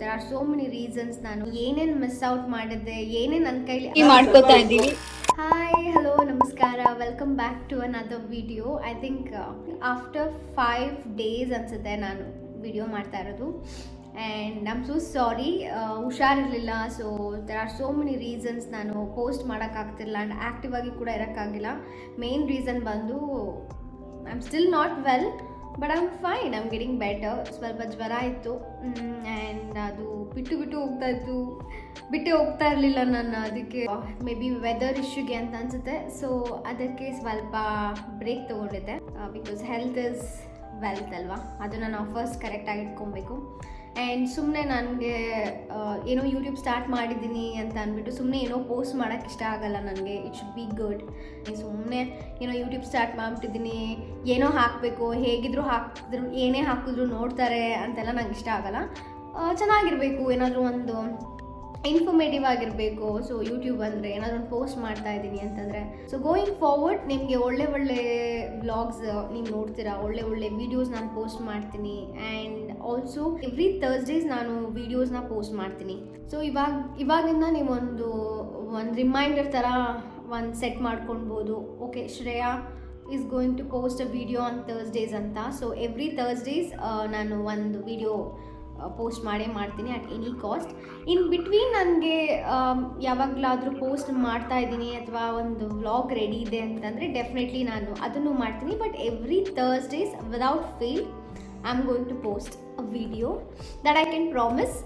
There are so many reasons. ನಾನು ಏನೇನು miss out ಮಾಡಿದ್ದೆ, ಏನೇನು ನನ್ನ ಕೈಲಿ ಮಾಡ್ಕೋತಾ ಇದ್ದೀವಿ. ಹಾಯ್, ಹಲೋ, ನಮಸ್ಕಾರ, welcome back to another video. I think after 5 days ಅನಿಸುತ್ತೆ ನಾನು ವಿಡಿಯೋ ಮಾಡ್ತಾ ಇರೋದು. And I am so sorry, ಹುಷಾರಿರಲಿಲ್ಲ. So there are so many reasons ನಾನು ಪೋಸ್ಟ್ ಮಾಡೋಕ್ಕಾಗ್ತಿಲ್ಲ ಆ್ಯಂಡ್ ಆ್ಯಕ್ಟಿವ್ ಆಗಿ ಕೂಡ ಇರೋಕ್ಕಾಗಿಲ್ಲ. ಮೇನ್ ರೀಸನ್ ಬಂದು I am still not well, but I am fine, I am getting better. ಸ್ವಲ್ಪ ಜ್ವರ ಇತ್ತು ಆ್ಯಂಡ್ ಅದು ಬಿಟ್ಟು ಹೋಗ್ತಾ ಇತ್ತು, ಬಿಟ್ಟೇ ಹೋಗ್ತಾ ಇರಲಿಲ್ಲ ನಾನು. ಅದಕ್ಕೆ ಮೇ ಬಿ ವೆದರ್ ಇಶ್ಯೂಗೆ ಅಂತ ಅನಿಸುತ್ತೆ. ಸೊ ಅದಕ್ಕೆ ಸ್ವಲ್ಪ ಬ್ರೇಕ್ ತೊಗೊಂಡಿದ್ದೆ. ಬಿಕಾಸ್ ಹೆಲ್ತ್ ಇಸ್ ವೆಲ್ತ್ ಅಲ್ವಾ, ಅದನ್ನು ನಾವು ಫಸ್ಟ್ ಕರೆಕ್ಟಾಗಿ ಇಟ್ಕೊಬೇಕು. ಆ್ಯಂಡ್ ಸುಮ್ಮನೆ ನನಗೆ ಏನೋ ಯೂಟ್ಯೂಬ್ ಸ್ಟಾರ್ಟ್ ಮಾಡಿದ್ದೀನಿ ಅಂತ ಅಂದ್ಬಿಟ್ಟು ಸುಮ್ಮನೆ ಏನೋ ಪೋಸ್ಟ್ ಮಾಡೋಕ್ಕೆ ಇಷ್ಟ ಆಗಲ್ಲ ನನಗೆ. It should be good. ಸುಮ್ಮನೆ ಏನೋ ಯೂಟ್ಯೂಬ್ ಸ್ಟಾರ್ಟ್ ಮಾಡಿಬಿಟ್ಟಿದ್ದೀನಿ, ಏನೋ ಹಾಕಬೇಕು, ಹೇಗಿದ್ರು ಹಾಕಿದ್ರು, ಏನೇ ಹಾಕಿದ್ರು ನೋಡ್ತಾರೆ ಅಂತೆಲ್ಲ ನಂಗೆ ಇಷ್ಟ ಆಗಲ್ಲ. ಚೆನ್ನಾಗಿರಬೇಕು, ಏನಾದರೂ ಒಂದು ಇನ್ಫಾರ್ಮೇಟಿವ್ ಆಗಿರಬೇಕು. ಸೊ ಯೂಟ್ಯೂಬ್ ಅಂದರೆ ಏನಾದರೂ ಒಂದು ಪೋಸ್ಟ್ ಮಾಡ್ತಾ ಇದ್ದೀನಿ ಅಂತಂದರೆ, ಸೊ ಗೋಯಿಂಗ್ ಫಾರ್ವರ್ಡ್ ನಿಮಗೆ ಒಳ್ಳೆ ವ್ಲಾಗ್ಸ್ ನೀವು ನೋಡ್ತೀರಾ, ಒಳ್ಳೆ ವೀಡಿಯೋಸ್ ನಾನು ಪೋಸ್ಟ್ ಮಾಡ್ತೀನಿ. ಆ್ಯಂಡ್ ಆಲ್ಸೋ ಎವ್ರಿ ಥರ್ಸ್ಡೇಸ್ ನಾನು ವೀಡಿಯೋಸ್ನ ಪೋಸ್ಟ್ ಮಾಡ್ತೀನಿ. ಸೊ ಇವಾಗಿಂದ ನೀವು ಒಂದು ರಿಮೈಂಡರ್ ಥರ ಒಂದು ಸೆಟ್ ಮಾಡ್ಕೊಳ್ಬೋದು. Okay, Shreya is going to post a video on Thursdays ಅಂತ. ಸೊ ಎವ್ರಿ ಥರ್ಸ್ಡೇಸ್ ನಾನು ಒಂದು ವಿಡಿಯೋ ಪೋಸ್ಟ್ ಮಾಡ್ತೀನಿ at any cost. In between ನನಗೆ ಯಾವಾಗಲಾದರೂ ಪೋಸ್ಟ್ ಮಾಡ್ತಾ ಇದ್ದೀನಿ ಅಥವಾ ಒಂದು ವ್ಲಾಗ್ ರೆಡಿ ಇದೆ ಅಂತಂದರೆ ಡೆಫಿನೆಟ್ಲಿ ನಾನು ಅದನ್ನು ಮಾಡ್ತೀನಿ. But every Thursdays without fail I am going to post a video that I can promise.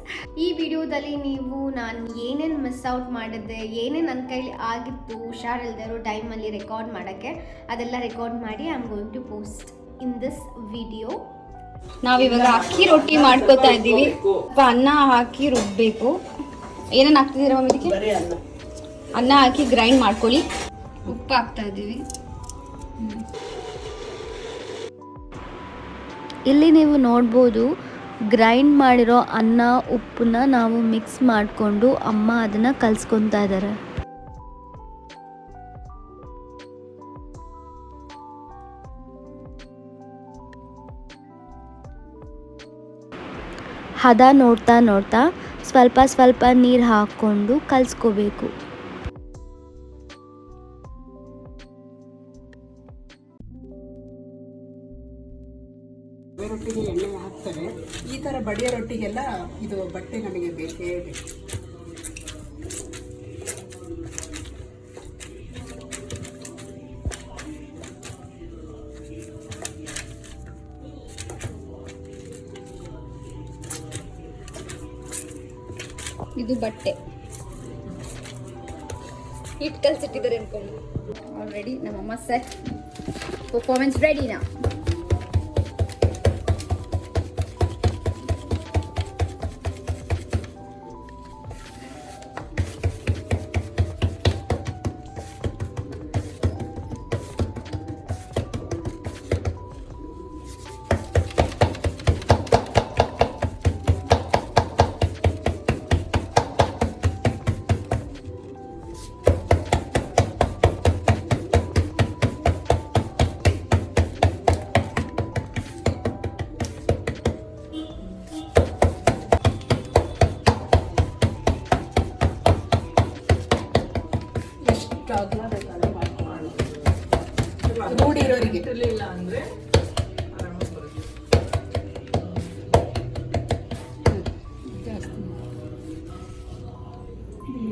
ಈ ವಿಡಿಯೋದಲ್ಲಿ ನೀವು ನಾನು ಏನೇನು ಮಿಸ್ ಔಟ್ ಮಾಡಿದ್ದೆ, ಏನೇನು ನನ್ನ ಕೈಲಿ ಆಗಿತ್ತು ಹುಷಾರಿಲ್ಲದೆ ಇರೋ ಟೈಮಲ್ಲಿ ರೆಕಾರ್ಡ್ ಮಾಡೋಕ್ಕೆ, ಅದೆಲ್ಲ ರೆಕಾರ್ಡ್ ಮಾಡಿ I am going to post in this video. ನಾವಿವಾಗ ಅಕ್ಕಿ ರೊಟ್ಟಿ ಮಾಡ್ಕೋತಾ ಇದ್ದೀವಿ. ಅನ್ನ ಹಾಕಿ ರುಬ್ಬೇಕು. ಏನೇನು ಹಾಕ್ತಿದ್ದೀರಾ ಇದಕ್ಕೆ? ಅನ್ನ ಹಾಕಿ ಗ್ರೈಂಡ್ ಮಾಡ್ಕೊಳ್ಳಿ. ಉಪ್ಪು ಹಾಕ್ತಾ ಇದ್ದೀವಿ. ಇಲ್ಲಿ ನೀವು ನೋಡ್ಬೋದು, ಗ್ರೈಂಡ್ ಮಾಡಿರೋ ಅನ್ನ ಉಪ್ಪನ್ನ ನಾವು ಮಿಕ್ಸ್ ಮಾಡಿಕೊಂಡು ಅಮ್ಮ ಅದನ್ನು ಕಲಿಸ್ಕೊತಾ ಇದ್ದಾರೆ. ಹದ ನೋಡ್ತಾ ಸ್ವಲ್ಪ ನೀರು ಹಾಕ್ಕೊಂಡು ಕಲಿಸ್ಕೋಬೇಕು. ರೊಟ್ಟಿಗೆ ಎಣ್ಣೆ ಹಾಕ್ತಾರೆ. ಈ ಥರ ಬಡಿಯೋ ರೊಟ್ಟಿಗೆಲ್ಲ ಇದು ಬಟ್ಟೆ ನಮಗೆ ಬೇಕೇ ಬೇಕು. ಇದು ಬಟ್ಟೆ ಹಿಟ್ಟು ಕಲ್ಸಿಟ್ಟಿದ್ದಾರೆ ಅನ್ಕೊಂಡು. ಆಲ್ರೆಡಿ ನಮ್ಮಮ್ಮ ಸೆಟ್, ಪರ್ಫಾರ್ಮೆನ್ಸ್ ರೆಡಿನಾ? ರೂಢಿ ಇರೋರಿಗೆ ಇರಲಿಲ್ಲ ಅಂದರೆ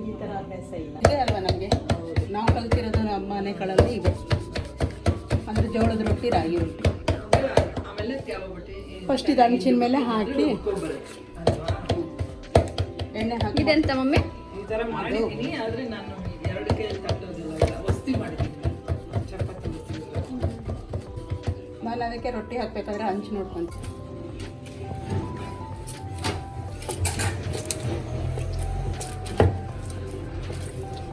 ಈ ಥರ ಅಭ್ಯಾಸ ಇಲ್ಲ. ಇದೆ ಅಲ್ವಾ ನಮಗೆ, ನಾವು ಕಲ್ತಿರೋದು ನಮ್ಮ ಮನೆಗಳಲ್ಲಿ ಇದೆ. ಅಂದರೆ ಜೋಳದ ರೊಟ್ಟಿ, ರಾಗಿ ರೊಟ್ಟಿ. ಫಸ್ಟ್ ಇದು ಹಂಚಿನ ಮೇಲೆ ಹಾಕಿ ಎಣ್ಣೆ ಹಾಕಿ. ಇದೆಂತ ಮಮ್ಮಿ? ಈ ಥರ ಮಾಡಿದ್ದೀನಿ, ಆದರೆ ನಾನು 2 ಕೈಯಲ್ಲಿ ತಟ್ಟೋದಿಲ್ಲ, ವಸ್ತಿ ಮಾಡಿದ್ದೀನಿ, ಚಪಾತಿ ವಸ್ತಿ. ನಾನು ಅದಕ್ಕೆ ರೊಟ್ಟಿ ಹಾಕಬೇಕಾದ್ರೆ ಹಂಚು ನೋಡ್ಕೊಂತೀನಿ.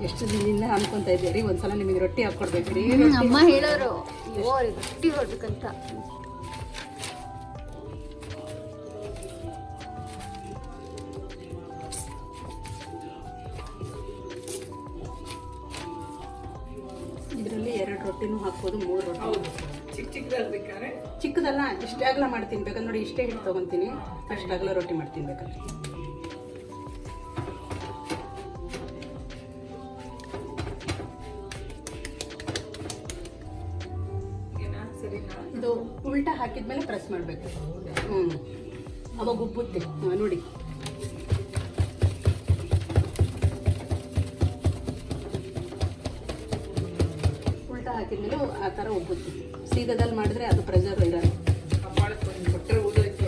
ಎಷ್ಟು ದಿನದಿಂದ ಅನ್ಕೊಂತ ಇದ್ದೀರಿ ಒಂದ್ಸಲ ನಿಮಗೆ ರೊಟ್ಟಿ ಹಾಕ್ಕೊಡ್ಬೇಕ್ರಿ. ಅಮ್ಮ ಹೇಳೋರು ರೊಟ್ಟಿ ಹೊಡ್ಬೇಕಂತ. ಇದರಲ್ಲಿ 2 ರೊಟ್ಟಿನೂ ಹಾಕ್ಬೋದು, 3 ರೊಟ್ಟಿ. ಹೌದು, ಚಿಕ್ಕದಾಗಿ ಬೇಕಾದ್ರೆ. ಚಿಕ್ಕದಲ್ಲ, ಇಷ್ಟೇ ಅಗಲ ಮಾಡ್ತೀನಿ ಬೇಕಾದ್ರೆ ನೋಡಿ. ಇಷ್ಟೇ ಹಿಟ್ಟು ತೊಗೊತೀನಿ, ಅಷ್ಟು ಅಗಲ ರೊಟ್ಟಿ ಮಾಡ್ತೀನಿ ಬೇಕಾದ್ರೆ. ಉಲ್ಟಾ ಹಾಕಿದ್ಮೇಲೆ ಪ್ರೆಸ್ ಮಾಡಬೇಕು. ಅವಾಗ ಉಬ್ಬುತ್ತೆ ನೋಡಿ. ಉಲ್ಟಾ ಹಾಕಿದ್ಮೇಲೆ ಆ ಥರ ಉಬ್ಬುತ್ತೆ. ಸೀದಾದಲ್ಲಿ ಮಾಡಿದ್ರೆ ಅದು ಪ್ರೆಷರ್ ಇರಲ್ಲ. ಕೊಟ್ಟರೆ ಊದೋಯ್ತು.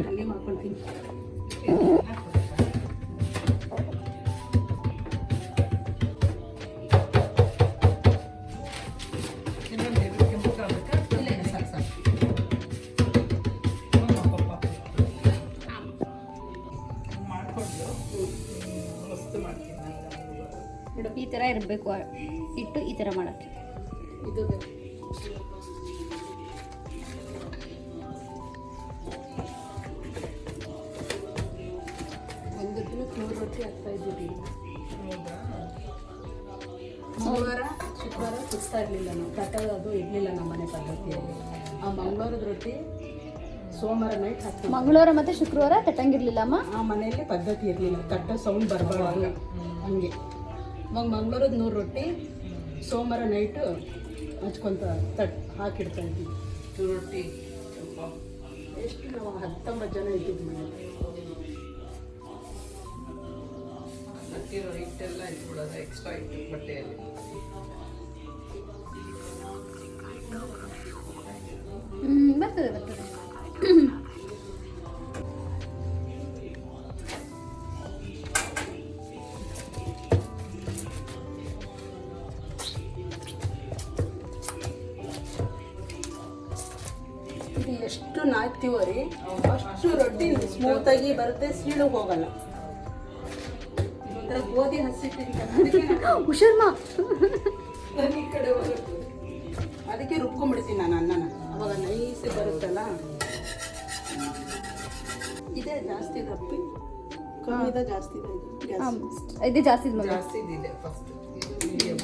ಹಂಗೆ ಮಾಡ್ಕೊಳ್ತೀನಿ. ಈ ಥರ ಇರಬೇಕು ಇಟ್ಟು ಈ ಥರ ಮಾಡೋಕ್ಕೆ. ಇದು ಒಂದು ದಿನಕ್ಕೆ 100 ರೊಟ್ಟಿ ಆಗ್ತಾ ಇದ್ದೀವಿ. ಮಂಗಳವಾರ ಶುಕ್ರವಾರ ಸುತ್ತಾ ಇರಲಿಲ್ಲ ನಾವು, ತಟ್ಟೋದು ಇರಲಿಲ್ಲ ನಮ್ಮ ಮನೆ ಪದ್ಧತಿಯಲ್ಲಿ. ಆ ಮಂಗಳವಾರದ ರೊಟ್ಟಿ ಸೋಮವಾರ ನೈಟ್ ಹಾಕ್ತೀವಿ. ಮಂಗಳವಾರ ಮತ್ತು ಶುಕ್ರವಾರ ತಟ್ಟಂಗಿರ್ಲಿಲ್ಲಮ್ಮ. ಆ ಮನೆಯಲ್ಲಿ ಪದ್ಧತಿ ಇರಲಿಲ್ಲ, ತಟ್ಟೋ ಸೌಂಡ್ ಬರಬಾರ್ದು ಹಂಗೆ. ಇವಾಗ ಮಂಗಳವಾರದ 100 ರೊಟ್ಟಿ ಸೋಮವಾರ ನೈಟು ಹಚ್ಕೊಂತ ಹಾಕಿಡ್ತಾ ಇದ್ದೀವಿ. ರೊಟ್ಟಿ ಎಷ್ಟು ನಾವು 19 ಜನ ಇದ್ದೀವಿ ಮನೇಲಿ. ಹಾಕಿರೋ ಹಿಟ್ಟೆಲ್ಲ ಇಟ್ಬಿಡೋದು, ಎಕ್ಸ್ಟ್ರಾ ಇಟ್ಟು ಬಟ್ಟೆಯಲ್ಲಿ. ಬರ್ತದೆ ಬರ್ತದೆ. ಇದು ಎಷ್ಟು ನಾಯ್ತೀವೋ ರೀ ಅಷ್ಟು ರೊಟ್ಟಿ ಸ್ಮೂತಾಗಿ ಬರುತ್ತೆ, ಸೀಳು ಹೋಗಲ್ಲ. ಒಂಥರ ಗೋಧಿ ಹುಷಾರ್ಮ. ಈ ಕಡೆ ಹೋಗುತ್ತೆ. ಅದಕ್ಕೆ ರುಬ್ಕೊಂಡ್ಬಿಡ್ತೀನಿ ನಾನು ಅನ್ನನ, ಅವಾಗ ನೈಸ್ ಬರುತ್ತಲ್ಲ. ಇದೇ ಜಾಸ್ತಿ ದಪ್ಪಿ, ಕಮ್ಮಿದ ಜಾಸ್ತಿ ಇದೆ ಇದು ಗ್ಯಾಸ್. ಇದೇ ಜಾಸ್ತಿ ಇದೆ ಮಮ್ಮಿ. ಜಾಸ್ತಿ ಇದೆ ಫಸ್ಟ್. ಇದು ಮೀಡಿಯಂ.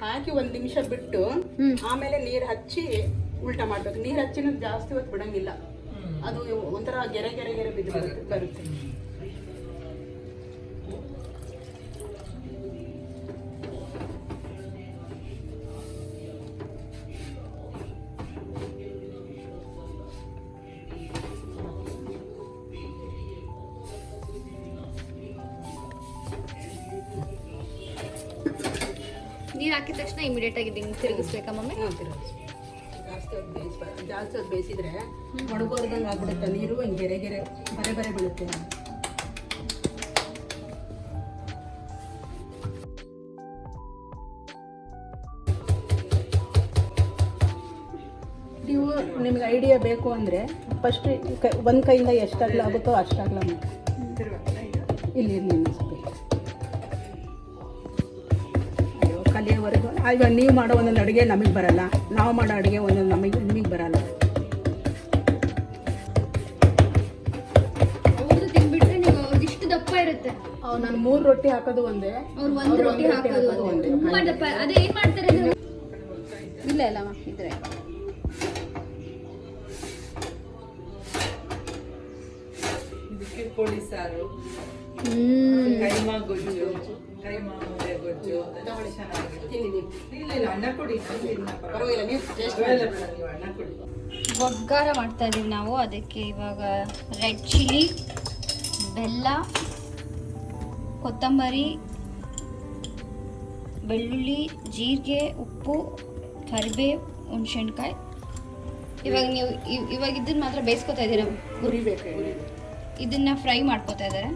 ಹಾಕಿ 1 ನಿಮಿಷ ಬಿಟ್ಟು ಆಮೇಲೆ ನೀರು ಹಚ್ಚಿ ಉಲ್ಟಾ ಮಾಡ್ಬೇಕು. ನೀರು ಹಚ್ಚಿನ ಜಾಸ್ತಿ ಹೊತ್ತು ಬಿಡಂಗಿಲ್ಲ, ಅದು ಒಂಥರ ಗೆರೆ ಗೆರೆ ಗೆರೆ ಬಿದ್ದು ಬರುತ್ತೆ. ನೀರು ಹಾಕಿದ ತಕ್ಷಣ ಇಮಿಡಿಯೇಟ್ ಆಗಿ ತಿರುಗಿಸ್ಬೇಕಾ ಮಮ್ಮಿ? ಜಾಸ್ತಿ ಹೊತ್ತು ಬೇಯಿಸಿದ್ರೆ ಒಣಗೋರ್ದಂಗೆ ಆಗ್ಬಿಡುತ್ತೆ ನೀರು, ಹಿಂಗೆ ಗೆರೆ ಗೆರೆ ಬರೆ ಬರೆ ಬೀಳುತ್ತೆ. ನೀವು ನಿಮ್ಗೆ ಐಡಿಯಾ ಬೇಕು ಅಂದರೆ ಫಸ್ಟ್ ಒಂದು ಕೈಯಿಂದ ಎಷ್ಟಾಗಲ ಆಗುತ್ತೋ ಅಷ್ಟಾಗಲ ಇಲ್ಲಿ ನಿಲ್ಲಿಸ್ಬೇಕು. ಕಲಿಯೋವರೆಗೂ ಈಗ ನೀವು ಮಾಡೋ ಒಂದೊಂದು ಅಡುಗೆ ನಮಗೆ ಬರಲ್ಲ, ನಾವು ಮಾಡೋ ಅಡುಗೆ ಒಂದೊಂದು ನಿಮಗೆ ಬರಲ್ಲ. ಅವ್ರದ್ದು ತಿನ್ಬಿಟ್ರೆ ನೀವು ಇಷ್ಟು ದಪ್ಪ ಇರುತ್ತೆ. ನಾನು 3 ರೊಟ್ಟಿ ಹಾಕೋದು ಒಂದೇ, ಅವ್ರು 1 ರೊಟ್ಟಿ ಹಾಕೋದು ಒಂದೇ. ತುಂಬಾ ದಪ್ಪ. ಅದೇ ಏನ್ ಮಾಡ್ತಾರೆ ಅಂದ್ರೆ ಇಲ್ಲ ಇಲ್ಲಮ್ಮ ಇದ್ರೆ ಇದಕ್ಕೆ ಕೋಳಿ ಸಾರು, ಕೈಮಾ ಗೊಜ್ಜು, ಕೈಮಾ ಮುದ್ದೆ ಗೊಜ್ಜು ಚೆನ್ನಾಗಿರುತ್ತೆ. ಇಲ್ಲ ಇಲ್ಲ ಅನ್ನ ಕೊಡಿ, ಪರವಾಗಿಲ್ಲ, ನೀವು ಟೇಸ್ಟ್ ಪರವಾಗಿಲ್ಲ ಬೇಡ, ನೀವು ಅನ್ನ ಕೊಡಿ. ಒಗ್ಗಾರ ಮಾಡ್ತಾ ಇದೀವಿ ನಾವು. ಅದಕ್ಕೆ ಇವಾಗ ರೆಡ್ ಚಿಲ್ಲಿ, ಬೆಲ್ಲ, ಕೊತ್ತಂಬರಿ, ಬೆಳ್ಳುಳ್ಳಿ, ಜೀರಿಗೆ, ಉಪ್ಪು, ಕರಿಬೇವು, ಹುಣಸೆಹಣ್ಕಾಯಿ. ಇವಾಗ ನೀವು ಇವಾಗ ಇದನ್ನ ಮಾತ್ರ ಬೇಯಿಸ್ಕೊತಾ ಇದ್ದೀರಾ, ಹುರಿಬೇಕು. ಇದನ್ನ ಫ್ರೈ ಮಾಡ್ಕೊತಾ ಇದ್ದಾರೆ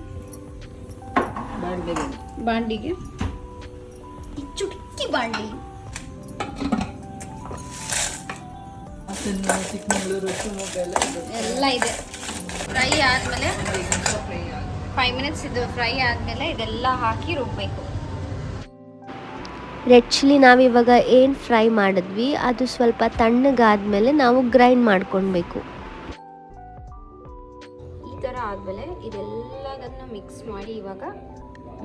ಬಾಂಡಿಗೆ. ಈ ಚುಟ್ಕಿ ಬಾಂಡಿ ಹಾಸನ, ಚಿಕ್ಕಮಗಳೂರು, ಶಿವಮೊಗ್ಗ ಎಲ್ಲ ಇದೆ. ಫ್ರೈ ಆದಮೇಲೆ ಫ್ರೈ 5 ಮಿನಿಟ್ಸ್ ಇದು ಫ್ರೈ ಆದಮೇಲೆ ಇದೆಲ್ಲ ಹಾಕಿ ರುಬ್ಬಬೇಕು. ರೆಡ್ ಚಿಲ್ಲಿ ನಾವಿವಾಗ ಏನು ಫ್ರೈ ಮಾಡಿದ್ವಿ ಅದು ಸ್ವಲ್ಪ ತಣ್ಣಗಾದ್ಮೇಲೆ ನಾವು ಗ್ರೈಂಡ್ ಮಾಡ್ಕೊಳ್ಬೇಕು. ಈ ಥರ ಆದಮೇಲೆ ಇದೆಲ್ಲದನ್ನು ಮಿಕ್ಸ್ ಮಾಡಿ ಇವಾಗ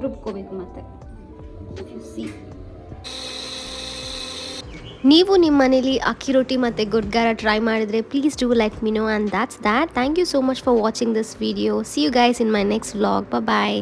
ರುಬ್ಕೋಬೇಕು. ಮತ್ತೆ ನೀವು ನಿಮ್ಮ ಮನೇಲಿ ಅಕ್ಕಿ ರೊಟ್ಟಿ ಮತ್ತು ಗುಡ್ಗಾರ ಟ್ರೈ ಮಾಡಿದರೆ please do let me know, and that's that. Thank you so much for watching this video. See you guys in my next vlog. Bye.